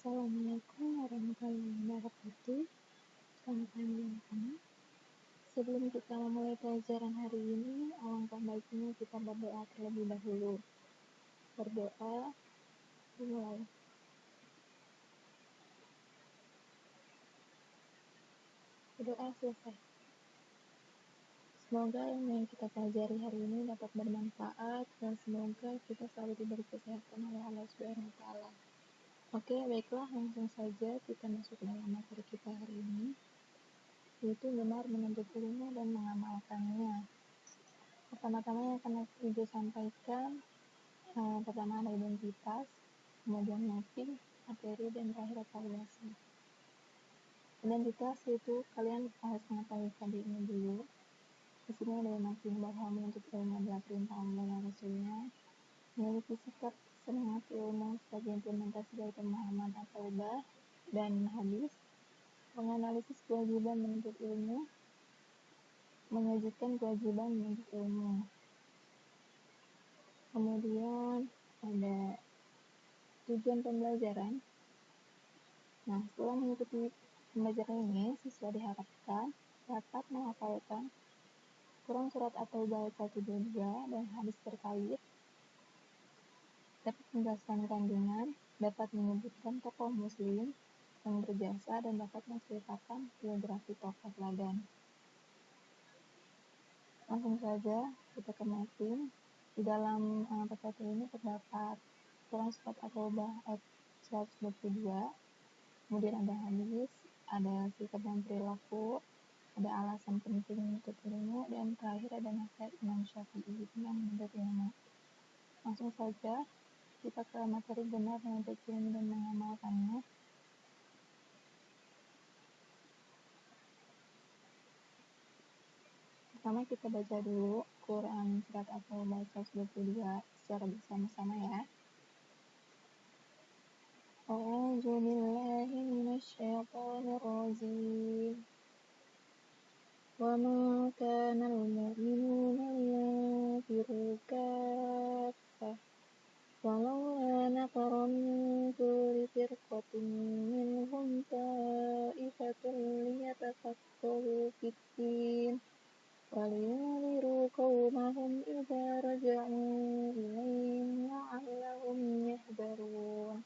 Assalamualaikum warahmatullahi wabarakatuh. Selamat pagi anak-anak. Sebelum kita memulai pelajaran hari ini, alangkah baiknya kita berdoa terlebih dahulu. Berdoa, dimulai. Berdoa selesai. Semoga ilmu yang kita pelajari hari ini dapat bermanfaat dan semoga kita selalu diberi kesehatan oleh Allah Subhanahu wa taala. Oke, baiklah, langsung saja kita masuk dalam materi kita hari ini, yaitu benar menuntut ilmu dan mengamalkannya. Pertama-tama yang akan Ibu sampaikan, pertama ada identitas, kemudian mapping, materi, dan terakhir evaluasi. Identitas itu kalian harus mengetahui tadi ini dulu. Di sini ada mapping bahwa menuntut ilmu adalah perintah Allah dan Rasulnya, memiliki sikap semangat ilmu sebagai implementasi dari pemahaman At-Taubah dan hadis, menganalisis kewajiban menuntut ilmu, menyajikan kewajiban menuntut ilmu. Kemudian ada tujuan pembelajaran. Nah, setelah mengikuti pembelajaran ini, siswa diharapkan dapat menghafalkan Quran surat At-Taubah 122 dan hadis terkait, dapat menjelaskan kandungan, dapat menyebutkan tokoh muslim yang berjasa, dan dapat menceritakan biografi tokoh teladan. Langsung saja kita ke mapping. Di dalam PPT ini terdapat Quran surat At-Taubah ayat 122, kemudian ada hadis, ada sikap dan perilaku, ada alasan penting menuntut ilmu, dan terakhir ada nasihat Imam Syafi'i yang menuntut ilmu. Langsung saja kita ke materi benar menuntut ilmu dan mengamalkannya. Pertama kita baca dulu Quran surat At-Taubah 122 secara bersama-sama ya. A'udzu billahi minasyaitonir rajim. Wa ma kana al-mu'minuna liyanfiru kaffah walaula nafara min kulli firqatin minhum ta'ifatun liyatafaqahu fid-din waliyunziru qaumahum idza raja'u ilaihim la'allahum yahdharun.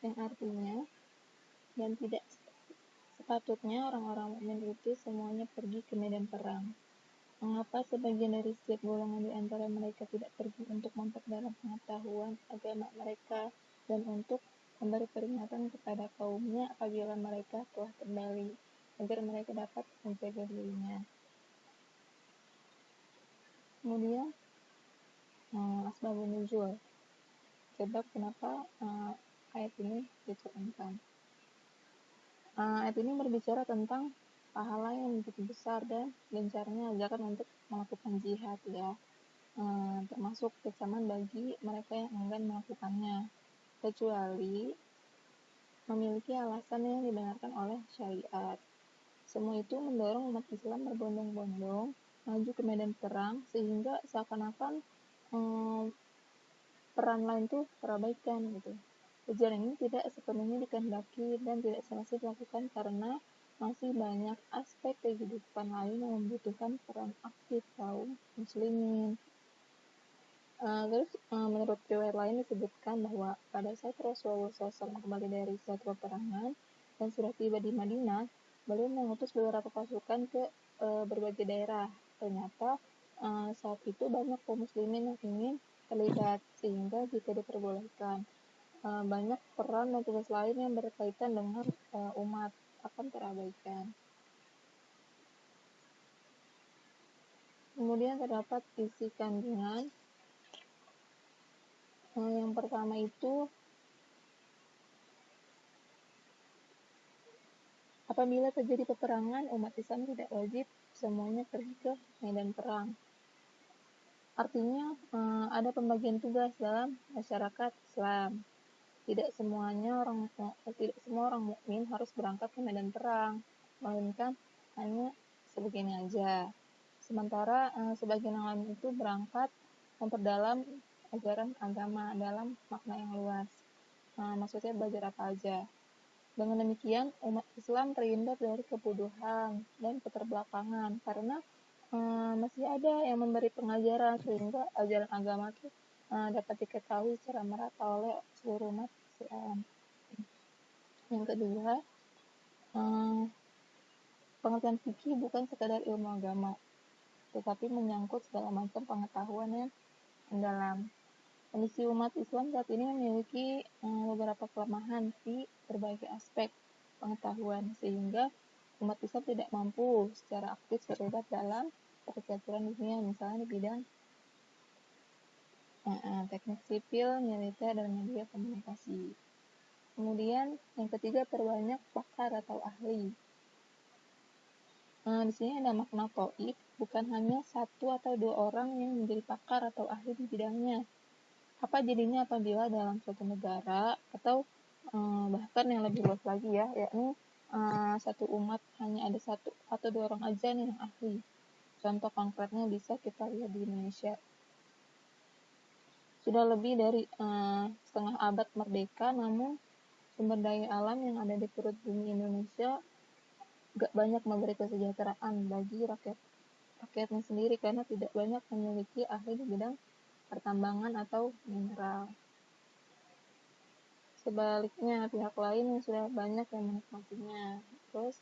Yang artinya, dan tidak sepatutnya orang-orang mukmin itu semuanya pergi ke medan perang. Mengapa sebagian dari setiap golongan di antara mereka tidak pergi untuk memperdalam pengetahuan agama mereka dan untuk memberi peringatan kepada kaumnya apabila mereka telah kembali, agar mereka dapat menjaga dirinya. Kemudian asbabun nuzul, sebab kenapa ayat ini diturunkan. Ayat ini berbicara tentang pahala yang begitu besar dan gencarnya ajakan untuk melakukan jihad ya, termasuk kecaman bagi mereka yang enggan melakukannya, kecuali memiliki alasan yang dibenarkan oleh syariat. Semua itu mendorong umat Islam berbondong-bondong maju ke medan perang, sehingga seakan-akan peran lain tuh terabaikan gitu. Ujian ini tidak sepenuhnya dikehendaki dan tidak semestinya dilakukan karena masih banyak aspek kehidupan lain yang membutuhkan peran aktif kaum muslimin. Terus menurut riwayat lain disebutkan bahwa pada saat Rasulullah SAW kembali dari suatu peperangan dan sudah tiba di Madinah, beliau mengutus beberapa pasukan ke berbagai daerah. Ternyata saat itu banyak kaum muslimin yang ingin terlibat, sehingga jika diperbolehkan, banyak peran dan tugas lain yang berkaitan dengan umat akan terabaikan. Kemudian terdapat isi kandungan. Yang pertama itu, apabila terjadi peperangan, umat Islam tidak wajib semuanya pergi ke medan perang. Artinya ada pembagian tugas dalam masyarakat Islam. Tidak semua orang mukmin harus berangkat ke medan perang, melainkan hanya sebagian aja. Sementara sebagian yang lain itu berangkat memperdalam ajaran agama dalam makna yang luas. maksudnya belajar apa aja. Dengan demikian, umat Islam terhindar dari kebodohan dan keterbelakangan karena masih ada yang memberi pengajaran sehingga ajaran agama itu dapat diketahui secara merata oleh seluruh umat Islam. Yang kedua, uh, pengertian fikih bukan sekadar ilmu agama, tetapi menyangkut segala macam pengetahuan yang mendalam. Kondisi umat Islam saat ini memiliki beberapa kelemahan di berbagai aspek pengetahuan, sehingga umat Islam tidak mampu secara aktif terlibat dalam percaturan dunia, misalnya di bidang teknik sipil, militer, dan media komunikasi. Kemudian yang ketiga, perbanyak pakar atau ahli. Di sini ada makna toib, bukan hanya satu atau dua orang yang menjadi pakar atau ahli di bidangnya. Apa jadinya apabila dalam suatu negara atau bahkan yang lebih luas lagi ya, yakni satu umat hanya ada satu atau dua orang aja nih yang ahli. Contoh konkretnya bisa kita lihat di Indonesia. Sudah lebih dari setengah abad merdeka, namun sumber daya alam yang ada di perut bumi Indonesia gak banyak memberi kesejahteraan bagi rakyatnya sendiri karena tidak banyak memiliki ahli di bidang pertambangan atau mineral. Sebaliknya, pihak lain yang sudah banyak yang menikmatinya. Terus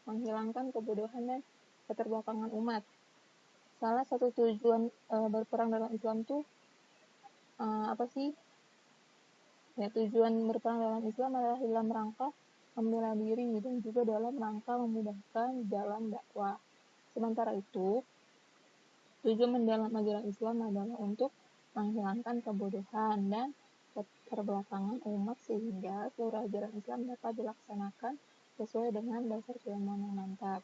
menghilangkan kebodohan dan keterbelakangan umat. Salah satu tujuan berperang dalam Islam tuh apa sih? Ya, tujuan berperang dalam Islam adalah dalam rangka membela diri dan juga dalam rangka memudahkan jalan dakwah. Sementara itu, tujuan mendalam ajaran Islam adalah untuk menghilangkan kebodohan dan keterbelakangan umat sehingga seluruh ajaran Islam dapat dilaksanakan sesuai dengan dasar keilmuan yang mantap.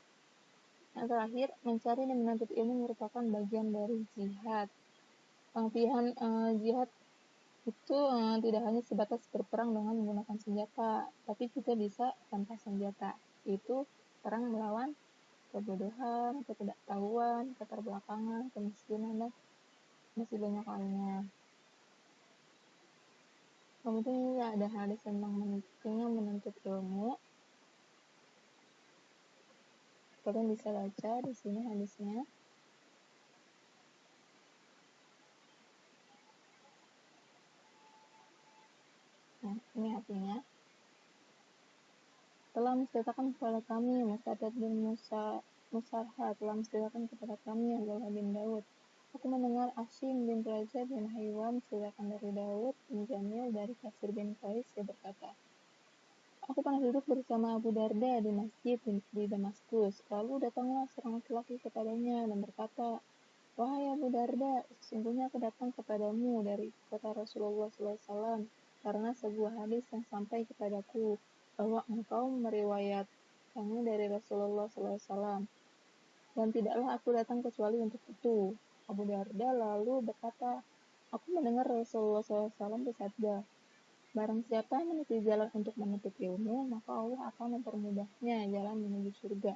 Yang terakhir, mencari dan menuntut ilmu merupakan bagian dari jihad. Pengertian jihad itu tidak hanya sebatas berperang dengan menggunakan senjata, tapi juga bisa tanpa senjata, yaitu perang melawan kebodohan, ketidaktahuan, keterbelakangan, kemiskinan, dan masih banyak lainnya. Kemudian ada hadis tentang pentingnya menuntut ilmu. Kalian bisa baca di sini hadisnya. Nah, ini artinya. Telah menceritakan kepada kami Musaddad bin Musarha telah menceritakan kepada kami Abdullah bin Daud. Aku mendengar Asim bin Raja bin Haywan menceritakan dari Daud bin Jamil dari Kasir bin Qais yang berkata, aku pernah duduk bersama Abu Darda di masjid di Damaskus. Lalu datanglah seorang laki-laki kepadanya dan berkata, wahai Abu Darda, sesungguhnya aku datang kepadamu dari kota Rasulullah SAW karena sebuah hadis yang sampai kepadaku bahwa engkau meriwayatkannya dari Rasulullah SAW. Dan tidaklah aku datang kecuali untuk itu. Abu Darda lalu berkata, aku mendengar Rasulullah SAW bersabda, barang siapa menuju jalan untuk menuntut ilmu, maka Allah akan mempermudahnya jalan menuju surga.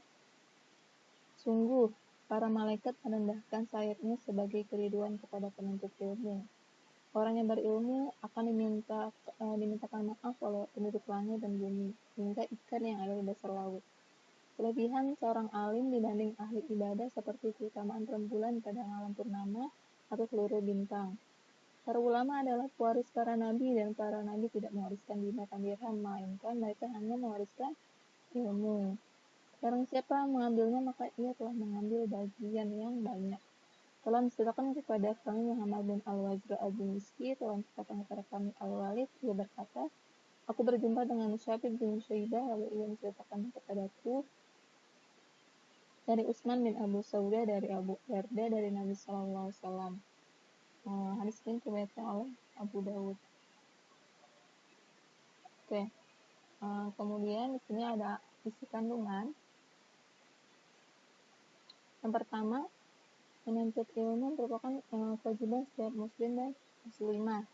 Sungguh, para malaikat merendahkan sayapnya sebagai keriduan kepada penuntut ilmu. Orang yang berilmu akan dimintakan maaf oleh penduduk langit dan bumi, hingga ikan yang ada di dasar laut. Kelebihan seorang alim dibanding ahli ibadah seperti keutamaan rembulan pada malam purnama atau seluruh bintang. Para ulama adalah pewaris para nabi dan para nabi tidak mewariskan dinar dan dirham, melainkan mereka hanya mewariskan ilmu. Barang siapa mengambilnya maka ia telah mengambil bagian yang banyak. Telah menceritakan kepada kami Muhammad bin Al-Wazra Al-Buniski, telah menceritakan kepada kami Al-Walid, ia berkata, aku berjumpa dengan Syabib bin Syaibah, lalu ia menceritakan kepadaku dari Utsman bin Abu Sauda dari Abu Darda dari Nabi SAW. Hadis ini diriwayatkan oleh Abu Dawud. Oke. Kemudian di sini ada isi kandungan. Yang pertama, menuntut ilmu merupakan kewajiban setiap muslim dan muslimah.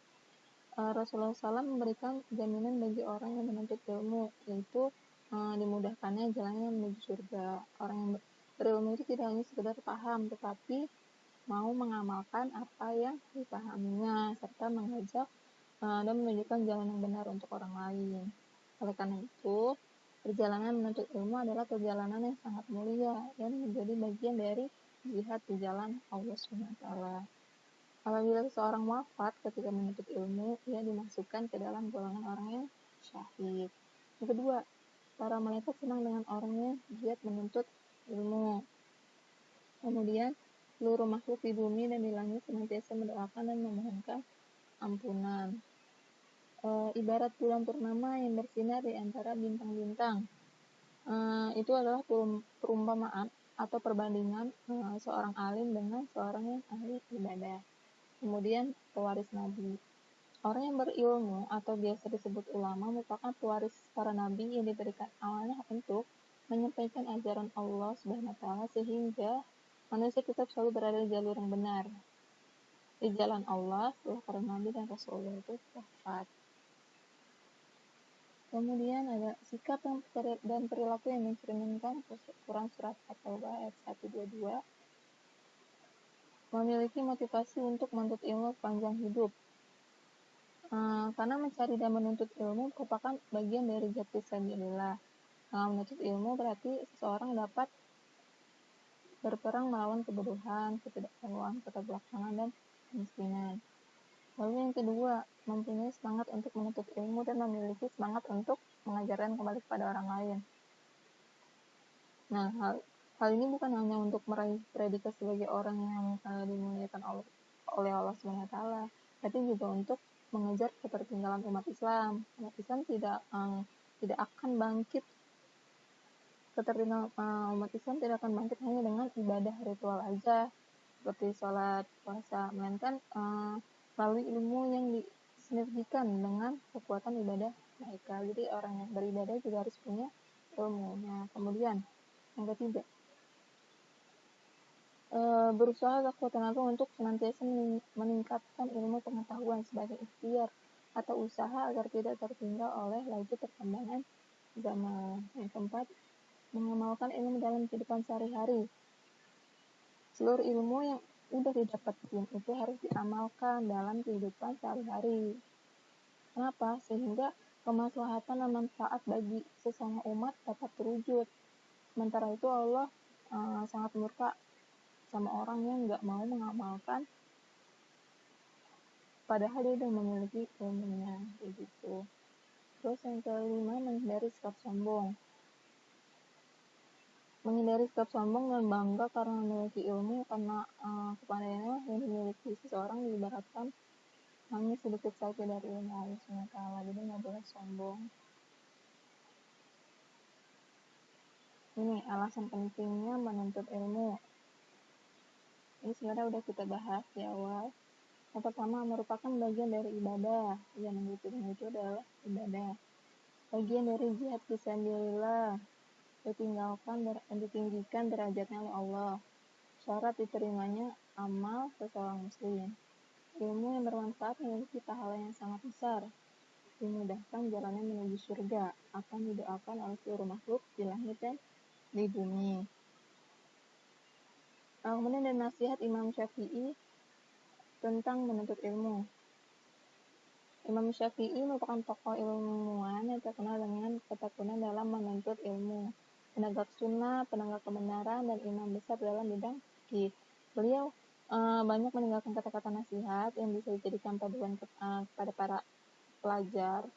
Rasulullah SAW memberikan jaminan bagi orang yang menuntut ilmu, yaitu dimudahkannya jalannya menuju surga. Orang yang berilmu itu tidak hanya sekedar paham, tetapi mau mengamalkan apa yang dipahaminya, serta mengajak dan menunjukkan jalan yang benar untuk orang lain. Oleh karena itu, perjalanan menuntut ilmu adalah perjalanan yang sangat mulia dan menjadi bagian dari jihad di jalan Allah SWT. Apabila seseorang wafat ketika menuntut ilmu, ia dimasukkan ke dalam golongan orang yang syahid. Yang kedua, para malaikat senang dengan orang yang giat menuntut ilmu. Kemudian, seluruh makhluk di bumi dan di langit senantiasa mendoakan dan memohonkan ampunan. Ibarat bulan purnama yang bersinar di antara bintang-bintang. Itu adalah perumpamaan atau perbandingan seorang alim dengan seorang yang ahli ibadah. Kemudian, pewaris Nabi. Orang yang berilmu atau biasa disebut ulama merupakan pewaris para nabi yang diberikan amanah untuk menyampaikan ajaran Allah SWT sehingga manusia tetap selalu berada di jalur yang benar, di jalan Allah setelah para nabi dan rasulullah itu wafat. Kemudian ada sikap dan perilaku yang mencerminkan Quran surat At-Taubah ayat 122, memiliki motivasi untuk menuntut ilmu sepanjang hidup. Karena mencari dan menuntut ilmu merupakan bagian dari jihad fisabilillah. Menuntut ilmu berarti seseorang dapat berperang melawan kebodohan, ketidaktahuan, keterbelakangan, dan kemiskinan. Lalu yang kedua, mempunyai semangat untuk menuntut ilmu dan memiliki semangat untuk mengajarkan kembali kepada orang lain. Nah, hal ini bukan hanya untuk meraih predikat sebagai orang yang dimuliakan oleh Allah SWT, tapi juga untuk mengejar ketertinggalan umat Islam. Umat Islam tidak akan bangkit umat Islam tidak akan bangkit hanya dengan ibadah ritual aja seperti sholat, puasa, melainkan melalui ilmu yang disinergikan dengan kekuatan ibadah mereka. Jadi orang yang beribadah juga harus punya ilmunya. Kemudian yang ketiga, berusaha sekuat tenaga untuk senantiasa meningkatkan ilmu pengetahuan sebagai ikhtiar atau usaha agar tidak tertinggal oleh laju perkembangan zaman. Yang keempat, mengamalkan ilmu dalam kehidupan sehari-hari. Seluruh ilmu yang udah didapetin itu harus diamalkan dalam kehidupan sehari-hari. Kenapa? Sehingga kemaslahatan dan manfaat bagi sesama umat dapat terwujud. Sementara itu Allah sangat murka sama orang yang nggak mau mengamalkan padahal dia udah memiliki ilmunya gitu. Terus yang kelima, menghindari sikap sombong. Menghindari sikap sombong dan bangga karena memiliki ilmu, karena kepandaian yang dimiliki seseorang diibaratkan hanya sedikit saja dari ilmu Allah SWT. Jadi nggak boleh sombong. Ini alasan pentingnya menuntut ilmu. Ini sebenarnya udah kita bahas di awal. Yang pertama, merupakan bagian dari ibadah. Yang menuntut ilmu itu adalah ibadah. Bagian dari jihad fisabilillah. Ditinggikan derajatnya oleh Allah. Syarat diterimanya amal seseorang muslim. Ilmu yang bermanfaat memiliki pahala yang sangat besar. Dimudahkan jalannya menuju surga. Akan didoakan oleh seluruh makhluk di langit dan di bumi. Kemudian ada nasihat Imam Syafi'i tentang menuntut ilmu. Imam Syafi'i merupakan tokoh ilmuwan yang terkenal dengan ketekunan dalam menuntut ilmu, penegak sunnah, penegak kebenaran, dan imam besar dalam bidang fikih. Beliau banyak meninggalkan kata-kata nasihat yang bisa dijadikan paduan kepada para pelajar.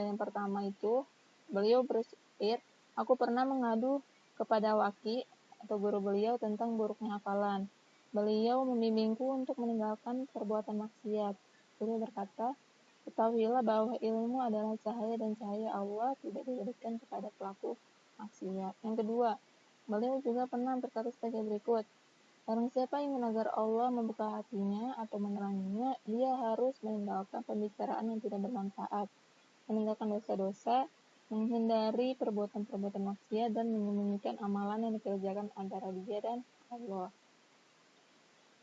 Yang pertama itu, beliau bersyair, aku pernah mengadu kepada Waki atau guru beliau tentang buruknya hafalan. Beliau membimbingku untuk meninggalkan perbuatan maksiat. Beliau berkata, ketahuilah bahwa ilmu adalah cahaya dan cahaya Allah tidak diberikan kepada pelaku maksiat. Yang kedua, beliau juga pernah berkata sebagai berikut, barang siapa ingin agar Allah membuka hatinya atau meneranginya, dia harus meninggalkan pembicaraan yang tidak bermanfaat, meninggalkan dosa-dosa, menghindari perbuatan-perbuatan maksiat, dan menyembunyikan amalan yang dikerjakan antara dia dan Allah.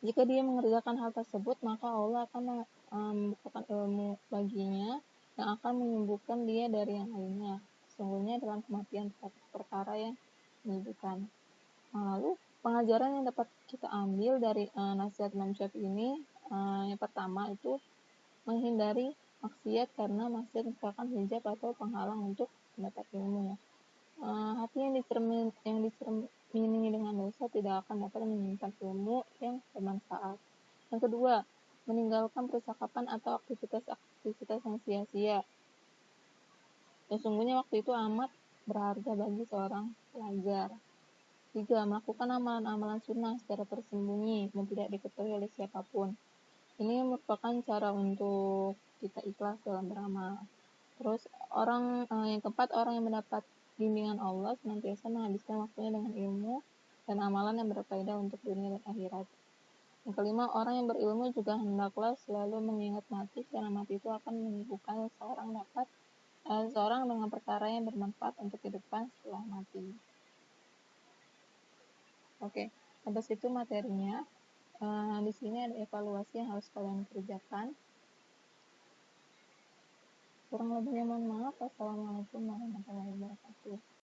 Jika dia mengerjakan hal tersebut, maka Allah akan membukakan ilmu baginya yang akan menyembuhkan dia dari yang lainnya. Sesungguhnya dalam kematian perkara yang menyibukkan. Lalu pengajaran yang dapat kita ambil dari nasihat Imam Syafi'i ini, yang pertama itu menghindari maksiat karena maksiat merupakan hijab atau penghalang untuk mendapat ilmu. Hati yang dicermini dengan dosa tidak akan dapat menyimpan ilmu yang bermanfaat. Yang kedua, meninggalkan percakapan atau aktivitas yang sia-sia. Sesungguhnya waktu itu amat berharga bagi seorang pelajar. 3. Melakukan amalan-amalan sunnah secara tersembunyi dan tidak diketahui oleh siapapun. Ini merupakan cara untuk kita ikhlas dalam beramal. Terus yang keempat, orang yang mendapat bimbingan Allah senantiasa menghabiskan waktunya dengan ilmu dan amalan yang berfaedah untuk dunia dan akhirat. Yang kelima, orang yang berilmu juga hendaklah selalu mengingat mati, karena mati itu akan menyibukkan seorang dengan perkara yang bermanfaat untuk kehidupan setelah mati. Oke, sampai situ materinya. Di sini ada evaluasi yang harus kalian kerjakan. Kurang lebihnya mohon maaf. Wassalamualaikum warahmatullahi wabarakatuh.